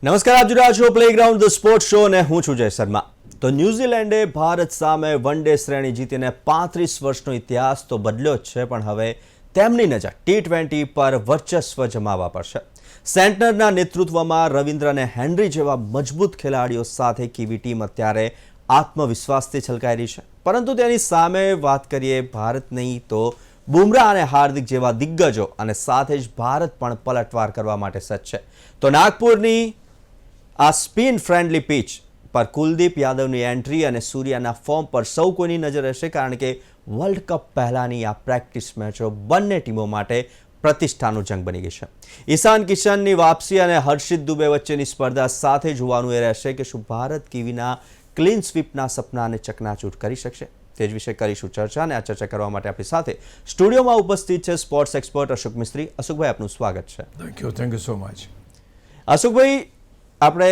નમસ્કાર, આપ જોઈ રહ્યા છો પ્લેગ્રાઉન્ડ ધ સ્પોર્ટ્સ શો અને હું છું જય શર્મા. તો ન્યૂઝીલેન્ડે ભારત સામે વન ડે શ્રેણી જીતીને 35 વર્ષનો ઇતિહાસ તો બદલ્યો જ છે, પણ હવે તેમની નજર T20 પર વર્ચસ્વ જમાવવા પડશે. સેન્ટનરના નેતૃત્વમાં રવિન્દ્ર અને હેનરી જેવા મજબૂત ખેલાડીઓ સાથે કીવી ટીમ અત્યારે આત્મવિશ્વાસથી છલકાઈ રહી છે. પરંતુ તેની સામે વાત કરીએ ભારતની, તો બુમરાહ અને હાર્દિક જેવા દિગ્ગજો અને સાથે જ ભારત પણ પલટવાર કરવા માટે સજ્જ છે. તો નાગપુરની આ સ્પિન ફ્રેન્ડલી પિચ પર કુલદીપ યાદવની એન્ટ્રી અને સૂર્યાના ફોર્મ પર સૌ કોઈની નજર રહેશે, કારણ કે વર્લ્ડ કપ પહેલાની આ પ્રેક્ટિસ મેચો બંને ટીમો માટે પ્રતિષ્ઠાનો જંગ બની ગઈ છે. ઈશાન કિશનની વાપસી અને હર્ષિત દુબે વચ્ચેની સ્પર્ધા સાથે જોવાનું એ રહેશે કે શું ભારત કીવીના ક્લીન સ્વીપના સપનાને ચકનાચૂર કરી શકશે. તે જ વિશે કરીશું ચર્ચા, અને આ ચર્ચા કરવા માટે આપણી સાથે સ્ટુડિયોમાં ઉપસ્થિત છે સ્પોર્ટ્સ એક્સપર્ટ અશોક મિસ્ત્રી. અશોકભાઈ, આપનું સ્વાગત છે. Thank you so much. અશોકભાઈ, આપણે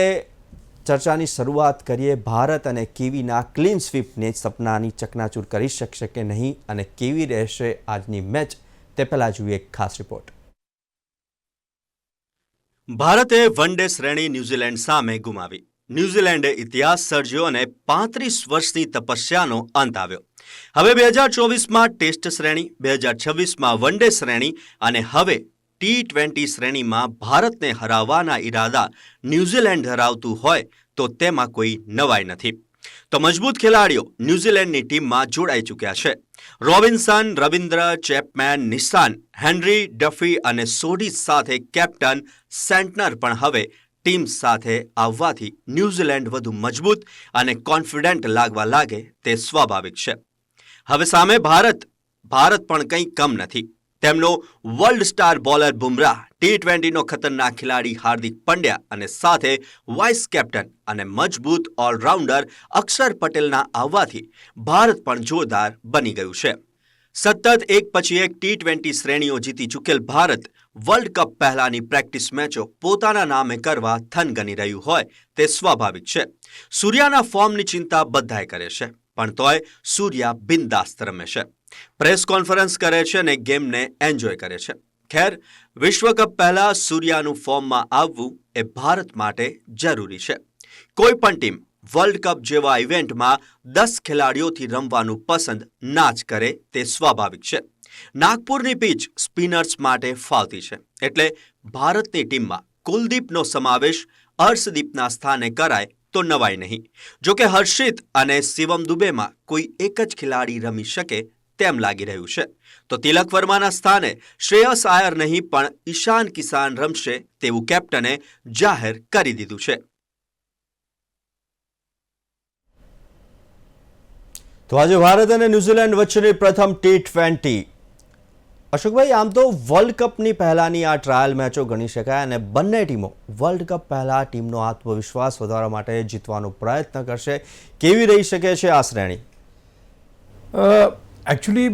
ચર્ચાની શરૂઆત કરીએ. ભારત અને કીવીના ક્લીન સ્વીપને સપનાની ચકનાચૂર કરી શકશે કે નહીં, અને કેવી રહેશે આજની મેચ, તે પહેલાં જોઈએ એક ખાસ રિપોર્ટ. ભારતે વન ડે શ્રેણી ન્યૂઝીલેન્ડ સામે ગુમાવી. ન્યૂઝીલેન્ડે ઇતિહાસ સર્જ્યો અને 35 વર્ષની તપસ્યાનો અંત આવ્યો. હવે 2024માં ટેસ્ટ શ્રેણી, 2026માં વન ડે શ્રેણી અને હવે T20 શ્રેણીમાં ભારતને હરાવવાના ઈરાદા ન્યૂઝીલેન્ડ ધરાવતું હોય તો તેમાં કોઈ નવાઈ નથી. તો મજબૂત ખેલાડીઓ ન્યૂઝીલેન્ડની ટીમમાં જોડાઈ ચૂક્યા છે. રોબિન્સન, રવિન્દ્ર, ચેપમેન, નિશાન, હેનરી, ડફી અને સોઢી સાથે કેપ્ટન સેન્ટનર પણ હવે ટીમ સાથે આવવાથી ન્યૂઝીલેન્ડ વધુ મજબૂત અને કોન્ફિડન્ટ લાગવા લાગે તે સ્વાભાવિક છે. હવે સામે ભારત પણ કંઈ કમ નથી. તેમનો વર્લ્ડ સ્ટાર બોલર બુમરાહ, T20નો ખતરનાક ખેલાડી હાર્દિક પંડ્યા અને સાથે વાઇસ કેપ્ટન અને મજબૂત ઓલરાઉન્ડર અક્ષર પટેલના આવવાથી ભારત પણ જોરદાર બની ગયું છે. સતત એક પછી એક T20 શ્રેણીઓ જીતી ચૂકેલ ભારત વર્લ્ડ કપ પહેલાની પ્રેક્ટિસ મેચો પોતાના નામે કરવા થનગની રહ્યું હોય તે સ્વાભાવિક છે. સૂર્યાના ફોર્મની ચિંતા બધાએ કરે છે, પણ તોય સૂર્યા બિંદાસ્ત રમે છે, પ્રેસ કોન્ફરન્સ કરે છે અને ગેમને એન્જોય કરે છે. ખેર, વિશ્વકપ પહેલા સૂર્યાનું ફોર્મમાં આવવું એ ભારત માટે જરૂરી છે. કોઈ પણ ટીમ વર્લ્ડ કપ જેવા ઇવેન્ટમાં 10 ખેલાડીઓથી રમવાનું પસંદ ના જ કરે તે સ્વાભાવિક છે. નાગપુરની પિચ સ્પિનર્સ માટે ફાવતી છે, એટલે ભારતની ટીમમાં કુલદીપનો સમાવેશ હર્ષદીપના સ્થાને કરાય તો નવાય નહીં. જોકે હર્ષિત અને શિવમ દુબેમાં કોઈ એક જ ખેલાડી રમી શકે તેમ લાગી રહ્યું છે. તો તિલક વર્માના સ્થાને શ્રેયસ આયર નહીં પણ ઈશાન કિશાન રમશે તેવું કેપ્ટને જાહેર કરી દીધું છે. તો આજે ભારત અને ન્યૂઝીલેન્ડ વચ્ચેની પ્રથમ T20. અશોકભાઈ, આમ તો વર્લ્ડ કપની પહેલાની આ ટ્રાયલ મેચો ગણી શકાય, અને બંને ટીમો વર્લ્ડ કપ પહેલા ટીમનો આત્મવિશ્વાસ વધારવા માટે જીતવાનો પ્રયત્ન કરશે. કેવી રહી શકે છે આ શ્રેણી? એકચ્યુઅલી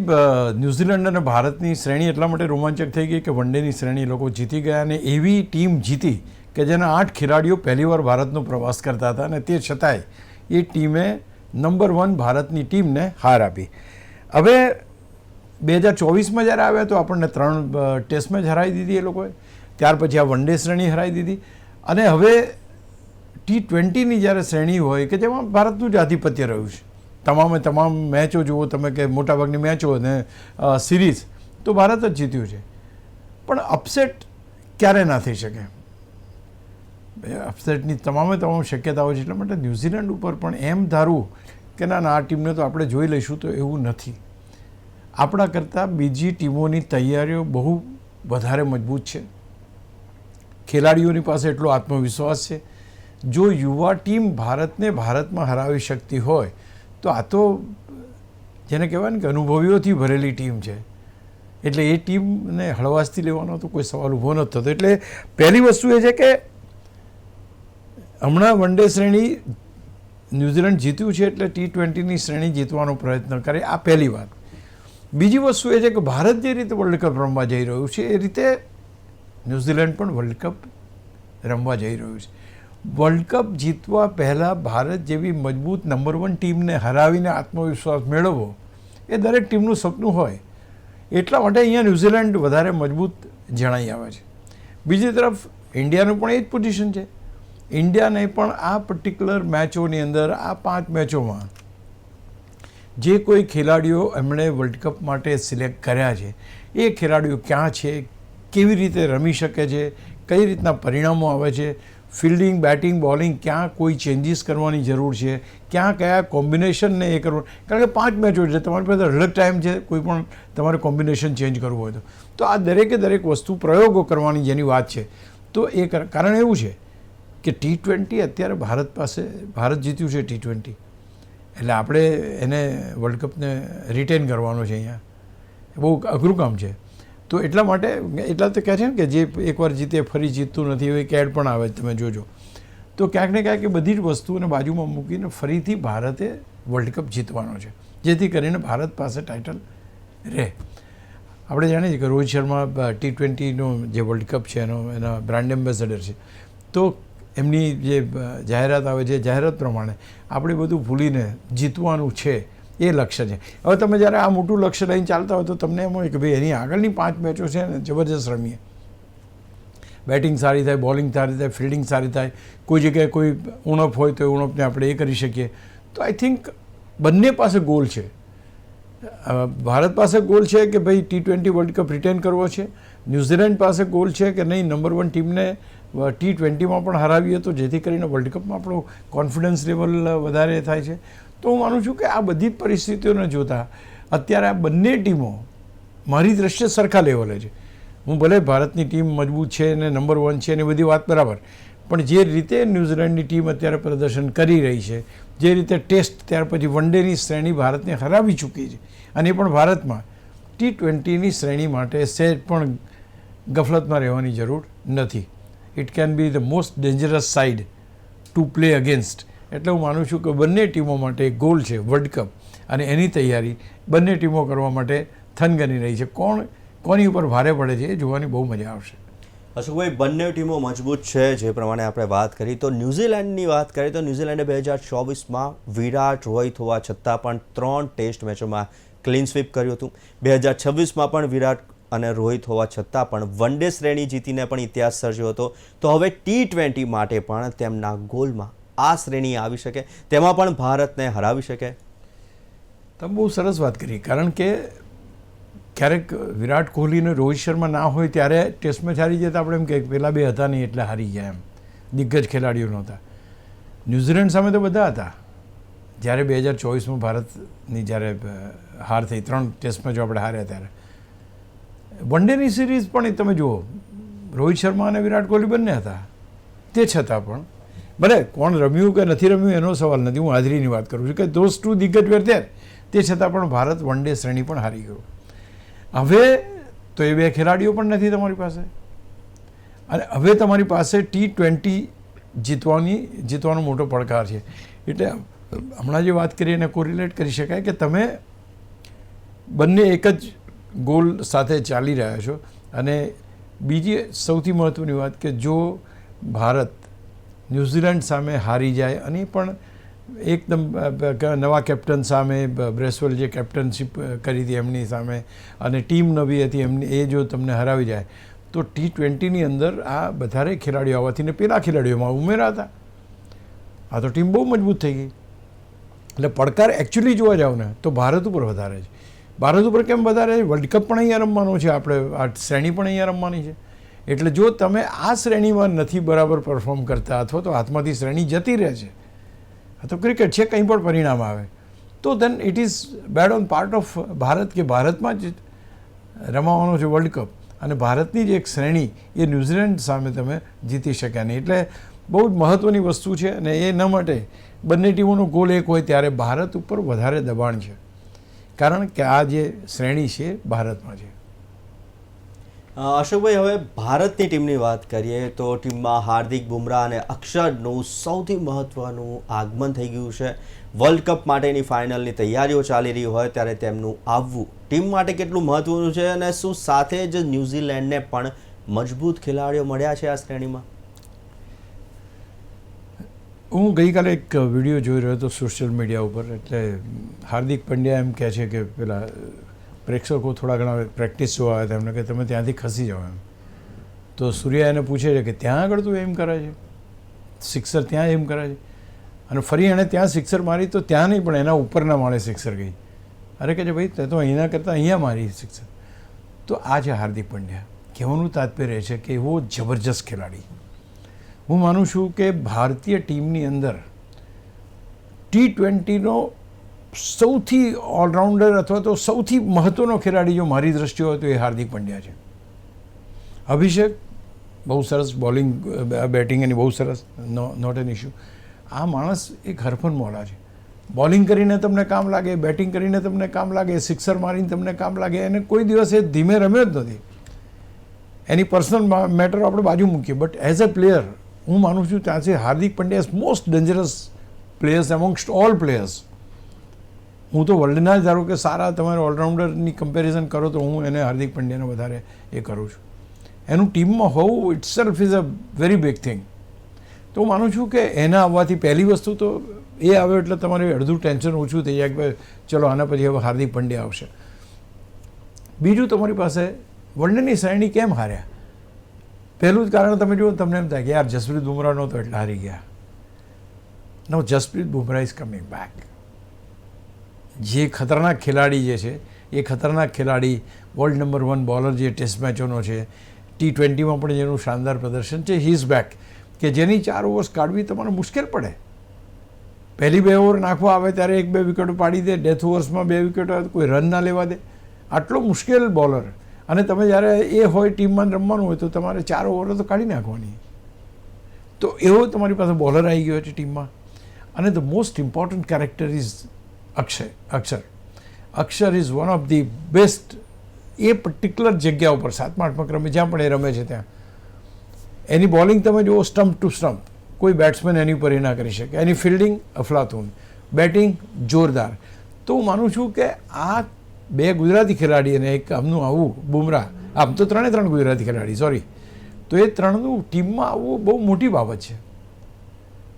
ન્યૂઝીલેન્ડ અને ભારતની શ્રેણી એટલા માટે રોમાંચક થઈ ગઈ કે વન ડેની શ્રેણી લોકો જીતી ગયા, અને એવી ટીમ જીતી કે જેના 8 ખેલાડીઓ પહેલીવાર ભારતનો પ્રવાસ કરતા હતા, અને તે છતાંય એ ટીમે નંબર 1 ભારતની ટીમને હાર આપી. હવે 2024માં જ્યારે આવ્યા તો આપણને 3 ટેસ્ટ મેચ હરાવી દીધી એ લોકોએ. ત્યાર પછી આ વન ડે શ્રેણી હરાવી દીધી, અને હવે T20ની જ્યારે શ્રેણી હોય કે જેમાં ભારતનું જ આધિપત્ય રહ્યું છે, તમામ મેચો જુઓ તમે કે મોટાભાગની મેચો અને સિરીઝ તો ભારત જ જીત્યું છે. પણ અપસેટ ક્યારે ના થઈ શકે, અપસેટની તમામ શક્યતાઓ છે. એટલા માટે ન્યૂઝીલેન્ડ ઉપર પણ એમ ધારવું કે ના આ ટીમને તો આપણે જોઈ લઈશું, તો એવું નથી. આપણા કરતાં બીજી ટીમોની તૈયારીઓ બહુ વધારે મજબૂત છે. ખેલાડીઓની પાસે એટલો આત્મવિશ્વાસ છે. જો યુવા ટીમ ભારતને ભારતમાં હરાવી શકતી હોય તો આ તો જેને કહેવાય ને કે અનુભવીઓથી ભરેલી ટીમ છે, એટલે એ ટીમને હળવાશથી લેવાનો તો કોઈ સવાલ ઊભો નથી થતો. એટલે પહેલી વસ્તુ એ છે કે હમણાં વન ડે શ્રેણી ન્યૂઝીલેન્ડ જીત્યું છે, એટલે T20ની શ્રેણી જીતવાનો પ્રયત્ન કરે, આ પહેલી વાત. બીજી વસ્તુ એ છે કે ભારત જે રીતે વર્લ્ડ કપ રમવા જઈ રહ્યું છે એ રીતે ન્યૂઝીલેન્ડ પણ વર્લ્ડ કપ રમવા જઈ રહ્યું છે. વર્લ્ડ કપ જીતવા પહેલાં ભારત જેવી મજબૂત નંબર 1 ટીમને હરાવીને આત્મવિશ્વાસ મેળવવો એ દરેક ટીમનું સપનું હોય. એટલા માટે અહીંયા ન્યૂઝીલેન્ડ વધારે મજબૂત જણાઈ આવે છે. બીજી તરફ ઇન્ડિયાનું પણ એ જ પોઝિશન છે. ઇન્ડિયાને પણ આ પર્ટિક્યુલર મેચોની અંદર આ 5 મેચોમાં જે કોઈ ખેલાડીઓ એમણે વર્લ્ડ કપ માટે સિલેક્ટ કર્યા છે એ ખેલાડીઓ ક્યાં છે, કેવી રીતે રમી શકે છે, કઈ રીતના પરિણામો આવે છે, ફિલ્ડિંગ, બેટિંગ, બોલિંગ ક્યાં કોઈ ચેન્જીસ કરવાની જરૂર છે, ક્યાં કયા કોમ્બિનેશનને એ કરવું, કારણ કે 5 મેચો છે, તમારી પાસે અડગ ટાઈમ છે કોઈ પણ તમારે કોમ્બિનેશન ચેન્જ કરવું હોય તો આ દરેકે દરેક વસ્તુ પ્રયોગો કરવાની જેની વાત છે. તો એ કારણ એવું છે કે T20 અત્યારે ભારત જીત્યું છે T20, એટલે આપણે એને વર્લ્ડ કપને રિટેન કરવાનો છે. અહીંયા બહુ અઘરું કામ છે. તો એટલા માટે એટલા તો કહે છે ને કે જે એકવાર જીતે ફરી જીતતું નથી, એવી કેડ પણ આવે તમે જોજો. તો ક્યાંક ને ક્યાંક એ બધી જ વસ્તુઓને બાજુમાં મૂકીને ફરીથી ભારતે વર્લ્ડ કપ જીતવાનો છે, જેથી કરીને ભારત પાસે ટાઇટલ રહે. આપણે જાણીએ છીએ કે રોહિત શર્મા T20નો જે વર્લ્ડ કપ છે એના બ્રાન્ડ એમ્બેસેડર છે. તો એમની જે જાહેરાત આવે છે, જાહેરાત પ્રમાણે આપણે બધું ભૂલીને જીતવાનું છે એ લક્ષ્ય છે. હવે તમે જ્યારે આ મોટું લક્ષ્ય લઈને ચાલતા હોય તો તમને એમ હોય કે ભાઈ એની આગળની 5 મેચો છે ને જબરજસ્ત રમીએ, બેટિંગ સારી થાય, બોલિંગ સારી થાય, ફિલ્ડિંગ સારી થાય, કોઈ જગ્યાએ કોઈ ઉણપ હોય તો એ ઉણપને આપણે એ કરી શકીએ. તો આઈ થિંક બંને પાસે ગોલ છે. ભારત પાસે ગોલ છે કે ભાઈ T20 વર્લ્ડ કપ રિટેન કરવો છે, ન્યૂઝીલેન્ડ પાસે ગોલ છે કે નહીં નંબર 1 ટીમને T20માં પણ હરાવીએ તો જેથી કરીને વર્લ્ડ કપમાં આપણો કોન્ફિડન્સ લેવલ વધારે થાય છે. તો હું માનું છું કે આ બધી પરિસ્થિતિઓને જોતાં અત્યારે આ બંને ટીમો મારી દ્રષ્ટિએ સરખા લેવલે છે. હું ભલે ભારતની ટીમ મજબૂત છે ને નંબર 1 છે ને બધી વાત બરાબર, પણ જે રીતે ન્યૂઝીલેન્ડની ટીમ અત્યારે પ્રદર્શન કરી રહી છે, જે રીતે ટેસ્ટ ત્યાર પછી વન ડેની શ્રેણી ભારતને હરાવી ચૂકી છે, અને એ પણ ભારતમાં T20ની શ્રેણી માટે સહેજ પણ ગફલતમાં રહેવાની જરૂર નથી. It can be the most dangerous side to play against. એટલે હું માનું છું કે બંને ટીમો માટે ગોલ છે વર્લ્ડ કપ, અને એની તૈયારી બંને ટીમો કરવા માટે થનગની રહી છે. કોની ઉપર ભારે પડે છે એ જોવાની બહુ મજા આવશે. અશોકભાઈ, બંને ટીમો મજબૂત છે જે પ્રમાણે આપણે વાત કરી. તો ન્યૂઝીલેન્ડની વાત કરીએ તો ન્યૂઝીલેન્ડે 2024માં વિરાટ, રોહિત હોવા છતાં પણ 3 ટેસ્ટ મેચોમાં ક્લીન સ્વીપ કર્યું હતું. 2026માં પણ વિરાટ અને રોહિત હોવા છતાં પણ વન ડે શ્રેણી જીતીને પણ ઇતિહાસ સર્જ્યો હતો. તો હવે T20 માટે પણ તેમના ગોલમાં આ શ્રેણી આવી શકે, તેમાં પણ ભારતને હરાવી શકે. તમે બહુ સરસ વાત કરી, કારણ કે ક્યારેક વિરાટ કોહલી અને રોહિત શર્મા ના હોય ત્યારે ટેસ્ટ મેચ હારી જતા આપણે એમ કે પેલા બે હતા નહીં એટલે હારી ગયા, એમ દિગ્ગજ ખેલાડીઓ નહોતા. ન્યૂઝીલેન્ડ સામે તો બધા હતા. જ્યારે 2024માં ભારતની જ્યારે હાર થઈ, 3 ટેસ્ટ મેચો આપણે હાર્યા, ત્યારે વન ડેની સિરીઝ પણ તમે જુઓ રોહિત શર્મા અને વિરાટ કોહલી બંને હતા. તે છતાં પણ ભલે કોણ રમ્યું કે નથી રમ્યું એનો સવાલ નથી, હું હાજરીની વાત કરું છું કે દોઝ 2 દિગ્ગજ વેર ધેર. તે છતાં પણ ભારત વન ડે શ્રેણી પણ હારી ગયું. હવે તો એ 2 ખેલાડીઓ પણ નથી તમારી પાસે, અને હવે તમારી પાસે T20 જીતવાનો મોટો પડકાર છે. એટલે હમણાં જે વાત કરી એને કોરિલેટ કરી શકાય કે તમે બંને એક જ ગોલ સાથે ચાલી રહ્યા છો. અને બીજી સૌથી મહત્ત્વની વાત કે જો ભારત ન્યૂઝીલેન્ડ સામે હારી જાય, અને પણ એકદમ નવા કેપ્ટન સામે, બ્રેસવેલ જે કેપ્ટનશીપ કરી હતી એમની સામે, અને ટીમ નવી હતી એમની, એ જો તમને હરાવી જાય તો T20ની અંદર આ વધારે ખેલાડીઓ આવવાથી ને પેલા ખેલાડીઓમાં ઉમેરા હતા. આ તો ટીમ બહુ મજબૂત થઈ ગઈ. એટલે પડકાર એકચ્યુઅલી જોવા જાવ ને તો ભારત ઉપર વધારે છે. ભારત ઉપર કેમ વધારે છે? વર્લ્ડ કપ પણ અહીંયા રમવાનો છે, આપણે આ શ્રેણી પણ અહીંયા રમવાની છે. એટલે જો તમે આ શ્રેણીમાં નથી બરાબર પરફોર્મ કરતા, અથવા તો હાથમાંથી શ્રેણી જતી રહે છે, આ તો ક્રિકેટ છે, કંઈ પણ પરિણામ આવે, તો then it is bad on part of Bharat કે ભારતમાં જ રમાવાનો છે વર્લ્ડ કપ, અને ભારતની જ એક શ્રેણી એ ન્યૂઝીલેન્ડ સામે તમે જીતી શક્યા નહીં. એટલે બહુ જ મહત્ત્વની વસ્તુ છે, અને એ ન માટે બંને ટીમોનો ગોલ એક હોય ત્યારે ભારત ઉપર વધારે દબાણ છે, કારણ કે આ જે શ્રેણી છે ભારતમાં છે. અશોકભાઈ, હવે ભારતની ટીમની વાત કરીએ તો ટીમમાં હાર્દિક બુમરાહ અને અક્ષરનું સૌથી મહત્ત્વનું આગમન થઈ ગયું છે. વર્લ્ડ કપ માટેની ફાઇનલની તૈયારીઓ ચાલી રહી હોય ત્યારે તેમનું આવવું ટીમ માટે કેટલું મહત્ત્વનું છે, અને શું સાથે જ ન્યૂઝીલેન્ડને પણ મજબૂત ખેલાડીઓ મળ્યા છે આ શ્રેણીમાં? હું ગઈકાલે એક વિડીયો જોઈ રહ્યો હતો સોશિયલ મીડિયા ઉપર. એટલે હાર્દિક પંડ્યા એમ કહે છે કે પેલા પ્રેક્ષકો થોડા ઘણા પ્રેક્ટિસ જોવા આવ્યા હતા એમને કે તમે ત્યાંથી ખસી જાઓ એમ. તો સૂર્યા એને પૂછે છે કે ત્યાં આગળ તું એમ કરે છે, સિક્સર ત્યાં એમ કરે છે અને ફરી એણે ત્યાં સિક્સર મારી તો ત્યાં નહીં પણ એના ઉપરના માળે સિક્સર ગઈ. અરે કે છે ભાઈ તે તો અહીંના કરતાં અહીંયા મારી સિક્સર. તો આ છે હાર્દિક પંડ્યા. કહેવાનું તાત્પર્ય છે કે એવો જબરજસ્ત ખેલાડી. હું માનું છું કે ભારતીય ટીમની અંદર T20નો સૌથી ઓલરાઉન્ડર અથવા તો સૌથી મહત્ત્વનો ખેલાડી જો મારી દ્રષ્ટિએ હોય તો એ હાર્દિક પંડ્યા છે. અભિષેક બહુ સરસ બોલિંગ બેટિંગ એની બહુ સરસ, નોટ એન ઇશ્યુ. આ માણસ એક હરફન મોડા છે. બોલિંગ કરીને તમને કામ લાગે, બેટિંગ કરીને તમને કામ લાગે, સિક્સર મારીને તમને કામ લાગે. એને કોઈ દિવસ એ ધીમે રમ્યો જ નથી. એની પર્સનલ મેટર આપણે બાજુ મૂકીએ, બટ એઝ અ પ્લેયર હું માનું છું ત્યાં છે Hardik Pandya is most dangerous players amongst all players. હું તો વર્લ્ડના જ ધારો કે સારા તમારે ઓલરાઉન્ડરની કમ્પેરિઝન કરો તો હું એને હાર્દિક પંડ્યાને વધારે એ કરું છું. એનું ટીમમાં હોવું it self is a very big thing. તો હું માનું છું કે એના આવવાથી પહેલી વસ્તુ તો એ આવ્યો એટલે તમારે અડધું ટેન્શન ઓછું થઈ જાય કે ચલો આના પછી હવે હાર્દિક પંડ્યા આવશે. બીજું તમારી પાસે વનડેની શ્રેણી કેમ હાર્યા? પહેલું જ કારણ તમે જુઓ તમને એમ થાય કે યાર જસપ્રીત બુમરાહ નહોતો એટલે હારી ગયા. No, Jasprit Bumrah is coming back. જે ખતરનાક ખેલાડી જે છે એ ખતરનાક ખેલાડી વર્લ્ડ નંબર 1 બોલર જે ટેસ્ટ મેચોનો છે, T20માં પણ જેનું શાનદાર પ્રદર્શન છે, હી ઇઝ બેક. કે જેની 4 ઓવર્સ કાઢવી તમારે મુશ્કેલ પડે. પહેલી 2 ઓવર નાખવા આવે ત્યારે 1-2 વિકેટો પાડી દે, ડેથ ઓવર્સમાં 2 વિકેટો આવે તો કોઈ રન ના લેવા દે. આટલો મુશ્કેલ બોલર. અને તમે જ્યારે એ હોય ટીમમાં રમવાનું હોય તો તમારે 4 ઓવરો તો કાઢી નાખવાની. તો એવો તમારી પાસે બોલર આવી ગયો છે ટીમમાં. અને the most important character is Axar is one of the best. એ પર્ટિક્યુલર જગ્યા ઉપર 7મા-8મા ક્રમે જ્યાં પણ એ રમે છે ત્યાં એની બોલિંગ તમે જુઓ સ્ટમ્પ ટુ સ્ટમ્પ, કોઈ બેટ્સમેન એની ઉપર એ ના કરી શકે. એની ફિલ્ડિંગ અફલાતુન, બેટિંગ જોરદાર. તો હું માનું છું કે આ 2 ગુજરાતી ખેલાડી અને એક આમનું આવું બુમરાહ, આમ તો 3 ગુજરાતી ખેલાડી સોરી, તો એ 3નું ટીમમાં આવવું બહુ મોટી બાબત છે.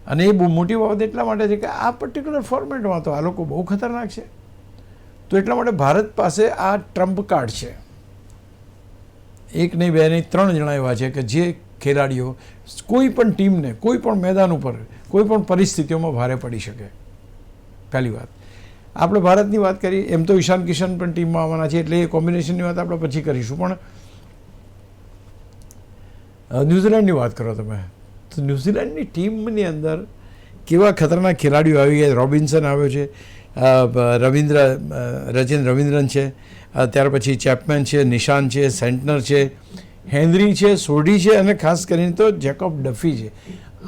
અને એ બહુ મોટી બાબત એટલા માટે છે કે આ પર્ટિક્યુલર ફોર્મેટમાં તો આ લોકો બહુ ખતરનાક છે. તો એટલા માટે ભારત પાસે આ ટ્રમ્પ કાર્ડ છે. 1 નહીં 2 નહીં 3 જણા એવા છે કે જે ખેલાડીઓ કોઈ પણ ટીમને કોઈ પણ મેદાન ઉપર કોઈ પણ પરિસ્થિતિઓમાં ભારે પડી શકે. પહેલી વાત. આપણે ભારતની વાત કરી એમ તો ઈશાન કિશન પણ ટીમમાં આવવાના છે એટલે એ કોમ્બિનેશનની વાત આપણે પછી કરીશું. પણ ન્યૂઝીલેન્ડની વાત કરો તમે તો ન્યૂઝીલેન્ડની ટીમની અંદર કેવા ખતરનાક ખેલાડીઓ આવી ગયા. રોબિન્સન આવ્યો છે, રવિન્દ્રન છે, ત્યાર પછી ચેપમેન છે, નિશાન છે, સેન્ટનર છે, હેનરી છે, સોઢી છે અને ખાસ કરીને તો જેકોબ ડફી છે.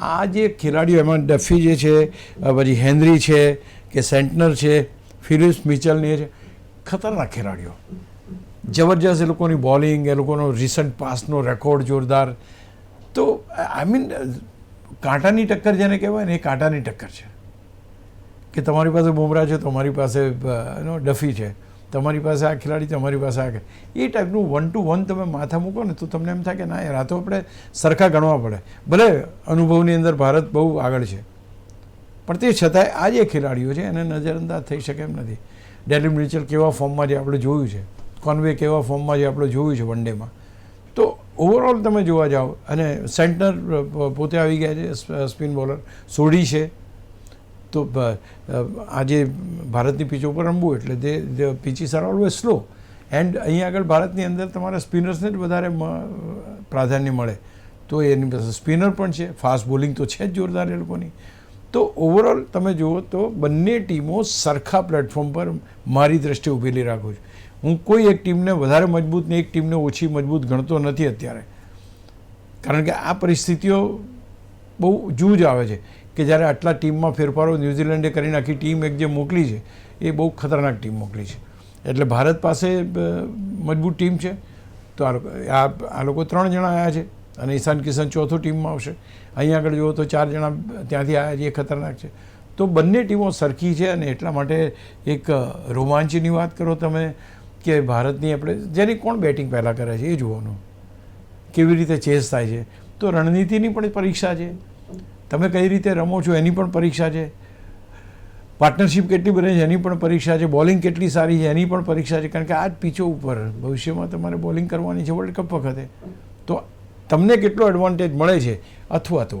આ જે ખેલાડીઓ એમાં ડફી જે છે, પછી હેનરી છે કે સેન્ટનર છે, ફિલિપ્સ મિચલની એ છે, ખતરનાક ખેલાડીઓ. જબરજસ્ત એ લોકોની બોલિંગ, એ લોકોનો રિસન્ટ પાસનો રેકોર્ડ જોરદાર. તો આઈ મીન કાંટાની ટક્કર જેને કહેવાય ને એ કાંટાની ટક્કર છે કે તમારી પાસે બુમરાહ છે, તમારી પાસે ડફી છે, તમારી પાસે આ ખેલાડી, તમારી પાસે આ એ ટાઈપનું 1 to 1 તમે માથા મૂકો ને તો તમને એમ થાય કે ના યાર આ તો આપણે સરખા ગણવા પડે. ભલે અનુભવની અંદર ભારત બહુ આગળ છે પણ તે છતાંય આ જે ખેલાડીઓ છે એને નજરઅંદાજ થઈ શકે એમ નથી. ડેલિન મિચેલ કેવા ફોર્મમાં જે આપણે જોયું છે, કોન્વે કેવા ફોર્મમાં જે આપણે જોયું છે વનડેમાં. તો ઓવરઓલ તમે જોવા જાઓ અને સેન્ટનર પોતે આવી ગયા છે, સ્પિન બોલર સોઢી છે. તો આજે ભારતની પીચ ઉપર રમવું એટલે તે peaches are always slow and અહીંયા આગળ ભારતની અંદર તમારા સ્પિનર્સને જ વધારે પ્રાધાન્ય મળે. તો એની પાસે સ્પિનર પણ છે, ફાસ્ટ બોલિંગ તો છે જ જોરદાર એ લોકોની. તો ઓવરઓલ તમે જુઓ તો બંને ટીમો સરખા પ્લેટફોર્મ પર મારી દ્રષ્ટિએ ઊભેલી રાખું છું. હું કોઈ એક ટીમને વધારે મજબૂત ને એક ટીમને ઓછી મજબૂત ગણતો નથી અત્યારે. કારણ કે આ પરિસ્થિતિઓ બહુ જૂજ આવે છે કે જ્યારે આટલા ટીમમાં ફેરફારો ન્યૂઝીલેન્ડે કરીને આખી ટીમ એક જે મોકલી છે એ બહુ ખતરનાક ટીમ મોકલી છે. એટલે ભારત પાસે મજબૂત ટીમ છે. તો આ લોકો 3 જણા આવ્યા છે અને ઈશાન કિશન ચોથો ટીમમાં આવશે. અહીંયા આગળ જુઓ તો 4 જણા ત્યાંથી આવ્યા છે, એ ખતરનાક છે. તો બંને ટીમો સરખી છે અને એટલા માટે એક રોમાંચની વાત કરો તમે કે ભારતની આપણે જેની કોણ બેટિંગ પહેલાં કરે છે એ જોવાનું, કેવી રીતે ચેસ થાય છે. તો રણનીતિની પણ પરીક્ષા છે, તમે કઈ રીતે રમો છો એની પણ પરીક્ષા છે, પાર્ટનરશિપ કેટલી બને છે એની પણ પરીક્ષા છે, બોલિંગ કેટલી સારી છે એની પણ પરીક્ષા છે. કારણ કે આ જ પીચો ઉપર ભવિષ્યમાં તમારે બોલિંગ કરવાની છે વર્લ્ડ કપ વખતે. તો તમને કેટલો એડવાન્ટેજ મળે છે અથવા તો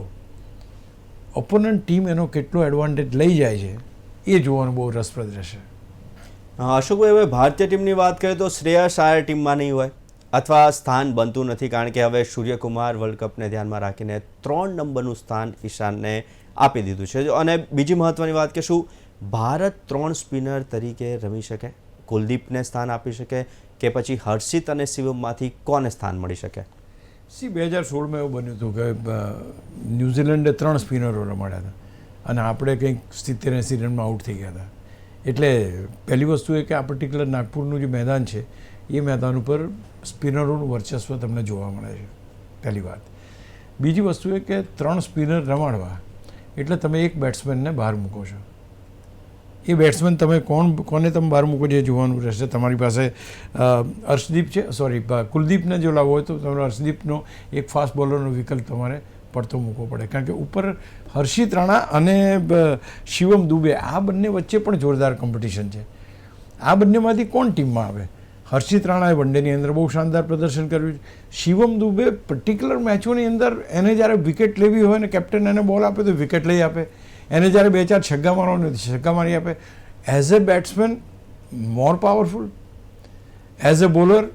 ઓપોનન્ટ ટીમ એનો કેટલો એડવાન્ટેજ લઈ જાય છે એ જોવાનું બહુ રસપ્રદ રહેશે. અશોકભાઈ, હવે ભારતીય ટીમની વાત કરીએ તો શ્રેયસ આયર ટીમમાં નહીં હોય અથવા સ્થાન બનતું નથી, કારણ કે હવે સૂર્યકુમાર વર્લ્ડ કપને ધ્યાનમાં રાખીને 3 નંબરનું સ્થાન ઈશાનને આપી દીધું છે. અને બીજી મહત્વની વાત કે શું ભારત 3 સ્પિનર તરીકે રમી શકે? કુલદીપને સ્થાન આપી શકે કે પછી હર્ષિત અને શિવમમાંથી કોને સ્થાન મળી શકે? 2016માં એવું બન્યું હતું કે ન્યૂઝીલેન્ડે 3 સ્પિનરો રમાડ્યા હતા અને આપણે કંઈક 70-80 રનમાં આઉટ થઈ ગયા હતા. એટલે પહેલી વસ્તુ એ કે આ પર્ટિક્યુલર નાગપુરનું જે મેદાન છે એ મેદાન ઉપર સ્પિનરોનું વર્ચસ્વ તમને જોવા મળે છે, પહેલી વાત. બીજી વસ્તુ એ કે 3 સ્પિનર રમાડવા એટલે તમે એક બેટ્સમેનને બહાર મૂકો છો. એ બેટ્સમેન તમે કોને તમે બહાર મૂકો છો એ જોવાનું રહેશે. તમારી પાસે કુલદીપને જો લાવવો હોય તો તમારે હર્ષદીપનો એક ફાસ્ટ બોલરનો વિકલ્પ તમારે પડતો મૂકવો પડે, કારણ કે ઉપર હર્ષિત રાણા અને શિવમ દુબે આ બંને વચ્ચે પણ જોરદાર કોમ્પિટિશન છે. આ બંનેમાંથી કોણ ટીમમાં આવે? હર્ષિત રાણાએ વનડેની અંદર બહુ શાનદાર પ્રદર્શન કર્યું છે. શિવમ દુબે પર્ટિક્યુલર મેચોની અંદર એને જ્યારે વિકેટ લેવી હોય ને કેપ્ટન એને બોલ આપે તો વિકેટ લઈ આપે, એને જ્યારે 2-4 છગ્ગા મારવાનો છગ્ગા મારી આપે. As a batsman more powerful, as a bowler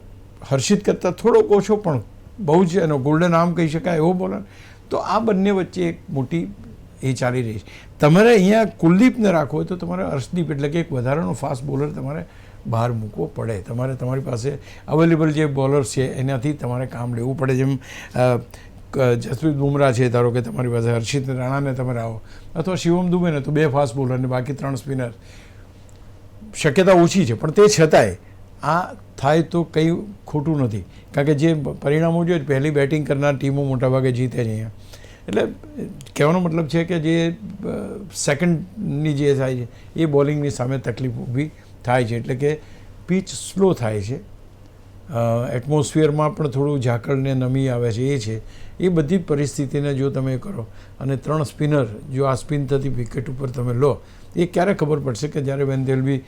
Harshit કરતાં થોડોક ઓછો પણ બહુ જ એનો ગોલ્ડન આર્મ કહી શકાય એવો બોલર. તો આ બંને વચ્ચે એક મોટી એ ચાલી રહી છે. તમારે અહીંયા કુલદીપને રાખવો હોય તો તમારે હર્ષદીપ એટલે કે એક વધારાનો ફાસ્ટ બોલર તમારે બહાર મૂકવો પડે. તમારે તમારી પાસે અવેલેબલ જે બોલર્સ છે એનાથી તમારે કામ લેવું પડે. જેમ જસપ્રીત બુમરાહ છે, ધારો કે તમારી પાસે હર્ષિત રાણાને તમે આવો, અથવા શિવમ દુબેને, તો 2 ફાસ્ટ બોલર ને બાકી 3 સ્પિનર. શક્યતા ઓછી છે પણ તે છતાંય આ થાય તો કંઈ ખોટું નથી, કારણ કે જે પરિણામો જોઈએ પહેલી બેટિંગ કરનાર ટીમો મોટાભાગે જીતે છે અહીંયા. એટલે કહેવાનો મતલબ છે કે જે સેકન્ડની જે થાય છે એ બોલિંગની સામે તકલીફ ઊભી થાય છે. એટલે કે પિચ સ્લો થાય છે, એટમોસ્ફિયરમાં પણ થોડું ઝાકળને નમી આવે છે. એ છે એ બધી પરિસ્થિતિને જો તમે કરો અને 3 સ્પિનર જો આ સ્પિન થતી વિકેટ ઉપર તમે લો, એ ક્યારે ખબર પડશે કે જ્યારે વેન દેલ બી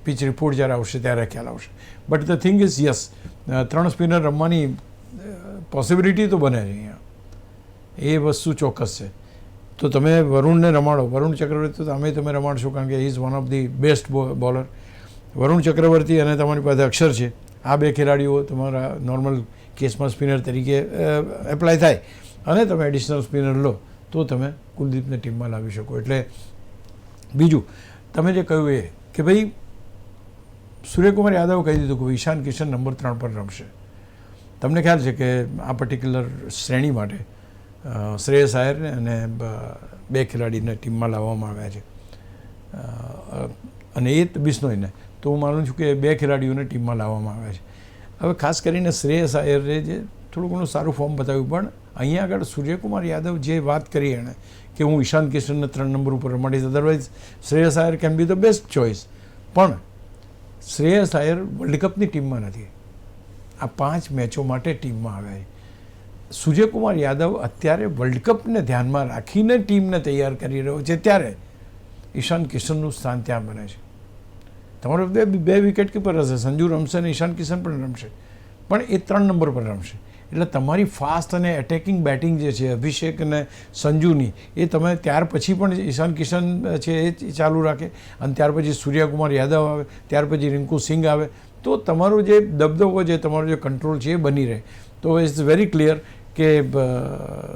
પિચ રિપોર્ટ જ્યારે આવશે ત્યારે ખ્યાલ આવશે. But the thing is yes, 3 spinner રમવાની પોસિબિલિટી તો બને છે અહીંયા, એ વસ્તુ ચોક્કસ છે. તો તમે વરુણને રમાડો, વરુણ ચક્રવર્તી તો તમે રમાડશો, કારણ કે is one of the best bowler. Varun Chakravarthy અને તમારી પાસે અક્ષર છે, આ 2 ખેલાડીઓ તમારા નોર્મલ કેસમાં સ્પિનર તરીકે એપ્લાય થાય અને તમે એડિશનલ સ્પિનર લો તો તમે કુલદીપને ટીમમાં લાવી શકો. એટલે બીજું તમે જે કહ્યું એ કે ભાઈ સૂર્યકુમાર યાદવ કહી દીધું કે ઈશાન કિશન નંબર 3 પર રમશે. તમને ખ્યાલ છે કે આ પર્ટિક્યુલર શ્રેણી માટે શ્રેયસ આયરને અને 2 ખેલાડીને ટીમમાં લાવવામાં આવ્યા છે, અને એ બિશ્નોઈને. તો હું માનું છું કે 2 ખેલાડીઓને ટીમમાં લાવવામાં આવ્યા છે. હવે ખાસ કરીને શ્રેયસ આયરે જે થોડું ઘણું સારું ફોર્મ બતાવ્યું, પણ અહીંયા આગળ સૂર્યકુમાર યાદવ જે વાત કરી એણે કે હું ઈશાન કિશનને 3 નંબર ઉપર રમાડીશ, otherwise Shreyas Iyer can be the best choice. પણ શ્રેયસ આયર વર્લ્ડ કપની ટીમમાં નથી, આ 5 મેચો માટે ટીમમાં આવ્યા છે. સૂર્યકુમાર યાદવ અત્યારે વર્લ્ડ કપને ધ્યાનમાં રાખીને ટીમને તૈયાર કરી રહ્યો છે, ત્યારે ઈશાન કિશનનું સ્થાન ત્યાં બને છે. તમારો 2 વિકેટ કીપર હશે, સંજુ રમશે અને ઈશાન કિશન પણ રમશે, પણ એ 3 નંબર પર રમશે. એટલે તમારી ફાસ્ટ અને એટેકિંગ બેટિંગ જે છે અભિષેક અને સંજુની, એ તમે ત્યાર પછી પણ ઈશાન કિશન છે એ ચાલુ રાખે, અને ત્યાર પછી સૂર્યકુમાર યાદવ આવે, ત્યાર પછી રિંકુ સિંઘ આવે, તો તમારો જે દબદબો છે, તમારો જે કંટ્રોલ છે એ બની રહે. તો ઇટ્સ વેરી ક્લિયર કે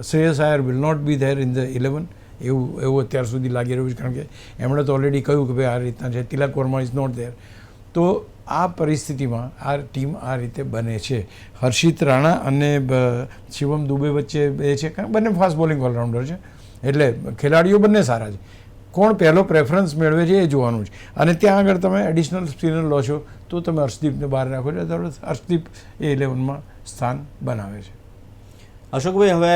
Shreyas Iyer will not be there in the 11. એવું અત્યાર સુધી લાગી રહ્યું છે, કારણ કે એમણે તો ઓલરેડી કહ્યું કે ભાઈ આ રીતના છે, તિલક વર્મા ઇઝ નોટ ધેર. તો આ પરિસ્થિતિમાં આ ટીમ આ રીતે બને છે. હર્ષિત રાણા અને શિવમ દુબે વચ્ચે એ છે, કારણ બંને ફાસ્ટ બોલિંગ ઓલરાઉન્ડર છે, એટલે ખેલાડીઓ બંને સારા છે. કોણ પહેલો પ્રેફરન્સ મેળવે છે એ જોવાનું છે. અને ત્યાં આગળ તમે એડિશનલ સ્પિનર લો છો તો તમે હર્ષદીપને બહાર રાખો છો, અદરવાઇઝ હર્ષદીપ એ 11માં સ્થાન બનાવે છે. અશોકભાઈ, હવે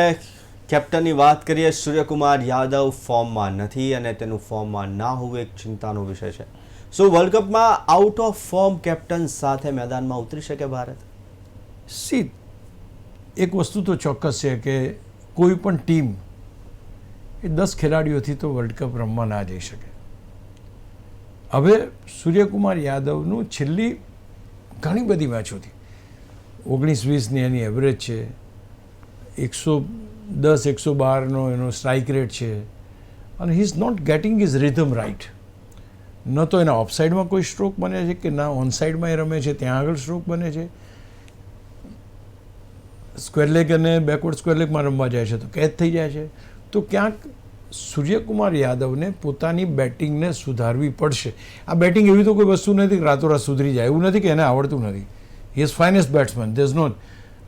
કેપ્ટનની વાત કરીએ. સૂર્યકુમાર યાદવ ફોર્મમાં નથી અને તેનું ફોર્મમાં ના હોવું એક ચિંતાનો વિષય છે. શું વર્લ્ડ કપમાં આઉટ ઓફ ફોર્મ કેપ્ટન સાથે મેદાનમાં ઉતરી શકે ભારત? એક વસ્તુ તો ચોક્કસ છે કે કોઈ પણ ટીમ એ 10 ખેલાડીઓથી તો વર્લ્ડ કપ રમવા ના જઈ શકે. હવે સૂર્યકુમાર યાદવનું છેલ્લી ઘણી બધી મેચોથી 19-20ની એની એવરેજ છે, 100 10-112નો એનો સ્ટ્રાઇક રેટ છે અને he is not getting his rhythm right. ન તો એના ઓફ સાઇડમાં કોઈ સ્ટ્રોક બને છે કે ના ઓન સાઇડમાં એ રમે છે ત્યાં આગળ સ્ટ્રોક બને છે. સ્ક્વેર લેગ અને બેકવર્ડ સ્ક્વેર લેગમાં રમવા જાય છે તો કેચ થઈ જાય છે. તો ક્યાંક સૂર્યકુમાર યાદવને પોતાની બેટિંગને સુધારવી પડશે. આ બેટિંગ એવી તો કોઈ વસ્તુ નથી કે રાતોરાત સુધરી જાય, એવું નથી કે એને આવડતું નથી. He is finest batsman, there is not,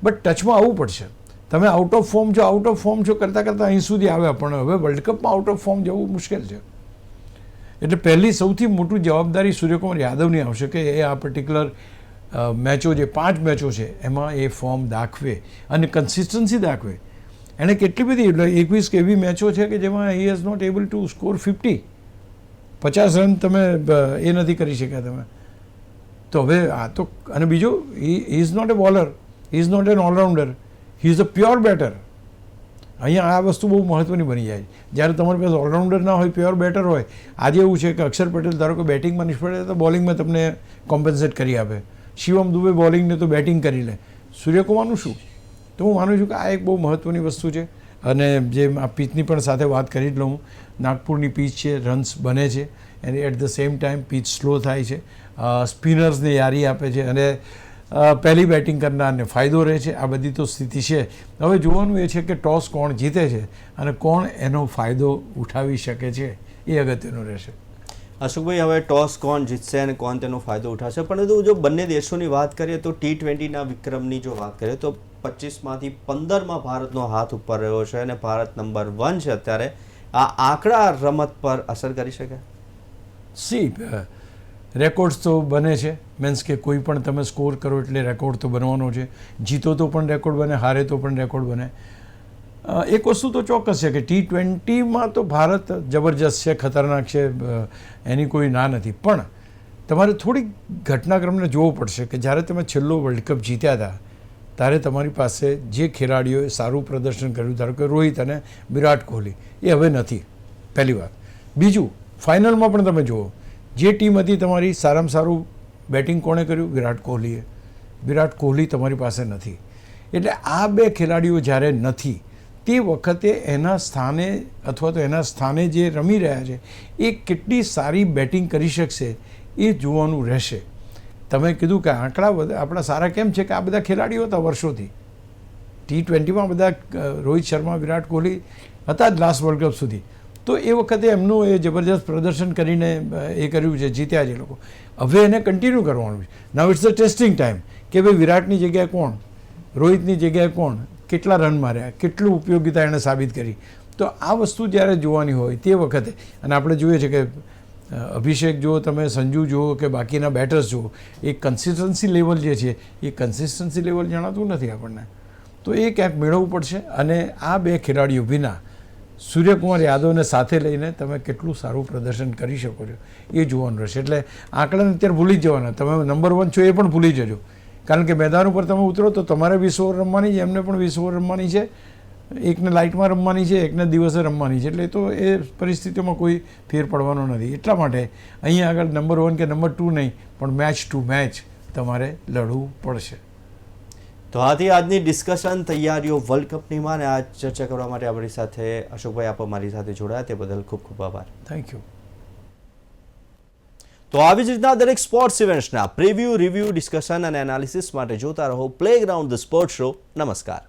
but ટચમાં આવવું પડશે. તમે આઉટ ઓફ ફોર્મ છો કરતાં કરતાં અહીં સુધી આવ્યા, પણ હવે વર્લ્ડ કપમાં આઉટ ઓફ ફોર્મ જવું મુશ્કેલ છે. એટલે પહેલી સૌથી મોટી જવાબદારી સૂર્યકુમાર યાદવની આવશે કે એ આ પર્ટિક્યુલર મેચો જે 5 મેચો છે એમાં એ ફોર્મ દાખવે અને કન્સિસ્ટન્સી દાખવે. એણે કેટલી બધી 21 કે એવી મેચો છે કે જેમાં he has not able to score 50 run તમે એ નથી કરી શક્યા તમે. તો હવે આ તો, અને બીજું he is not a bowler, he is not an all-rounder, he is a pure batter. અહીંયા આ વસ્તુ બહુ મહત્ત્વની બની જાય. જ્યારે તમારી પાસે ઓલરાઉન્ડર ના હોય, પ્યોર બેટર હોય. આજે એવું છે કે અક્ષર પટેલ ધારો કે બેટિંગમાં નિષ્ફળ જાય તો બોલિંગમાં તમને કોમ્પન્સેટ કરી આપે. શિવમ દુબે બોલિંગને તો બેટિંગ કરી લે. સૂર્યકુમારનું શું? તો હું માનું છું કે આ એક બહુ મહત્ત્વની વસ્તુ છે. અને જે આ પીચની પણ સાથે વાત કરી જ લઉં, નાગપુરની પીચ છે, રન્સ બને છે અને at the same time pitch slow થાય છે, સ્પિનર્સને યારી આપે છે અને પહેલી બેટિંગ કરનારને ફાયદો રહે છે. આ બધી તો સ્થિતિ છે. હવે જોવાનું એ છે કે ટોસ કોણ જીતે છે અને કોણ એનો ફાયદો ઉઠાવી શકે છે, એ અગત્યનું રહેશે. અશોકભાઈ, હવે ટોસ કોણ જીતશે અને કોણ તેનો ફાયદો ઉઠાવશે, પરંતુ જો બંને દેશોની વાત કરીએ તો T20ના વિક્રમની જો વાત કરીએ તો 25માંથી 15માં ભારતનો હાથ ઉપર રહ્યો છે અને ભારત નંબર 1 છે અત્યારે. આ આંકડા રમત પર અસર કરી શકે? રેકોર્ડ્સ તો બને છે, મીન્સ કે કોઈ પણ તમે સ્કોર કરો એટલે રેકોર્ડ તો બનવાનો છે. જીતો તો પણ રેકોર્ડ બને, હારે તો પણ રેકોર્ડ બને. એક વસ્તુ તો ચોક્કસ છે કે T20માં તો ભારત જબરજસ્ત છે, ખતરનાક છે, એની કોઈ ના નથી. પણ તમારે થોડીક ઘટનાક્રમને જોવો પડશે કે જ્યારે તમે છેલ્લો વર્લ્ડ કપ જીત્યા હતા ત્યારે તમારી પાસે જે ખેલાડીઓએ સારું પ્રદર્શન કર્યું, ધારો કે રોહિત અને વિરાટ કોહલી, એ હવે નથી, પહેલી વાત. બીજું, ફાઇનલમાં પણ તમે જુઓ, જે ટીમ હતી તમારી, સારામાં સારું બેટિંગ કોણે કર્યું? વિરાટ કોહલીએ. વિરાટ કોહલી તમારી પાસે નથી. એટલે આ બે ખેલાડીઓ જ્યારે નથી તે વખતે એના સ્થાને અથવા તો એના સ્થાને જે રમી રહ્યા છે એ કેટલી સારી બેટિંગ કરી શકશે એ જોવાનું રહેશે. તમે કીધું કે આંકડા આપણા સારા કેમ છે કે આ બધા ખેલાડીઓ હતા વર્ષોથી. T20માં બધા રોહિત શર્મા, વિરાટ કોહલી હતા જ લાસ્ટ વર્લ્ડ કપ સુધી. તો એ વખતે એમનું એ જબરજસ્ત પ્રદર્શન કરીને એ કર્યું છે, જીત્યા છે લોકો. હવે એને કન્ટિન્યુ કરવાનું છે. નાઉ ઇટ્સ ધ ટેસ્ટિંગ ટાઈમ કે ભાઈ વિરાટની જગ્યાએ કોણ, રોહિતની જગ્યાએ કોણ, કેટલા રન માર્યા, કેટલું ઉપયોગિતા એણે સાબિત કરી. તો આ વસ્તુ જ્યારે જોવાની હોય તે વખતે, અને આપણે જોઈએ છે કે અભિષેક જુઓ તમે, સંજુ જુઓ કે બાકીના બેટર્સ જુઓ, એ કન્સિસ્ટન્સી લેવલ જે છે એ કન્સિસ્ટન્સી લેવલ જણાતું નથી આપણને. તો એ ક્યાંક મેળવવું પડશે. અને આ બે ખેલાડીઓ વિના સૂર્યકુમાર યાદવને સાથે લઈને તમે કેટલું સારું પ્રદર્શન કરી શકો છો એ જોવાનું રહેશે. એટલે આંકડાને અત્યારે ભૂલી જ જવાના. તમે નંબર 1 છો એ પણ ભૂલી જજો, કારણ કે મેદાન ઉપર તમે ઉતરો તો તમારે 20 ઓવર રમવાની છે, એમને પણ 20 ઓવર રમવાની છે, એકને લાઇટમાં રમવાની છે, એકને દિવસે રમવાની છે. એટલે તો એ પરિસ્થિતિમાં કોઈ ફેર પડવાનો નથી. એટલા માટે અહીંયા આગળ નંબર 1 કે નંબર 2 નહીં, પણ મેચ ટુ મેચ તમારે લડવું પડશે. તો આથી આજની ડિસ્કશન, તૈયારીઓ વર્લ્ડ કપની માં, અને આ ચર્ચા કરવા માટે આપણી સાથે અશોકભાઈ આપ મારી સાથે જોડાયા તે બદલ ખૂબ ખૂબ આભાર. Thank you. તો આવી જ રીતના દરેક સ્પોર્ટ્સ ઇવેન્ટ્સના પ્રિવ્યૂ, રિવ્યૂ, ડિસ્કશન અને એનાલિસિસ માટે જોતા રહો પ્લેગ્રાઉન્ડ ધ સ્પોર્ટ્સ શો. નમસ્કાર.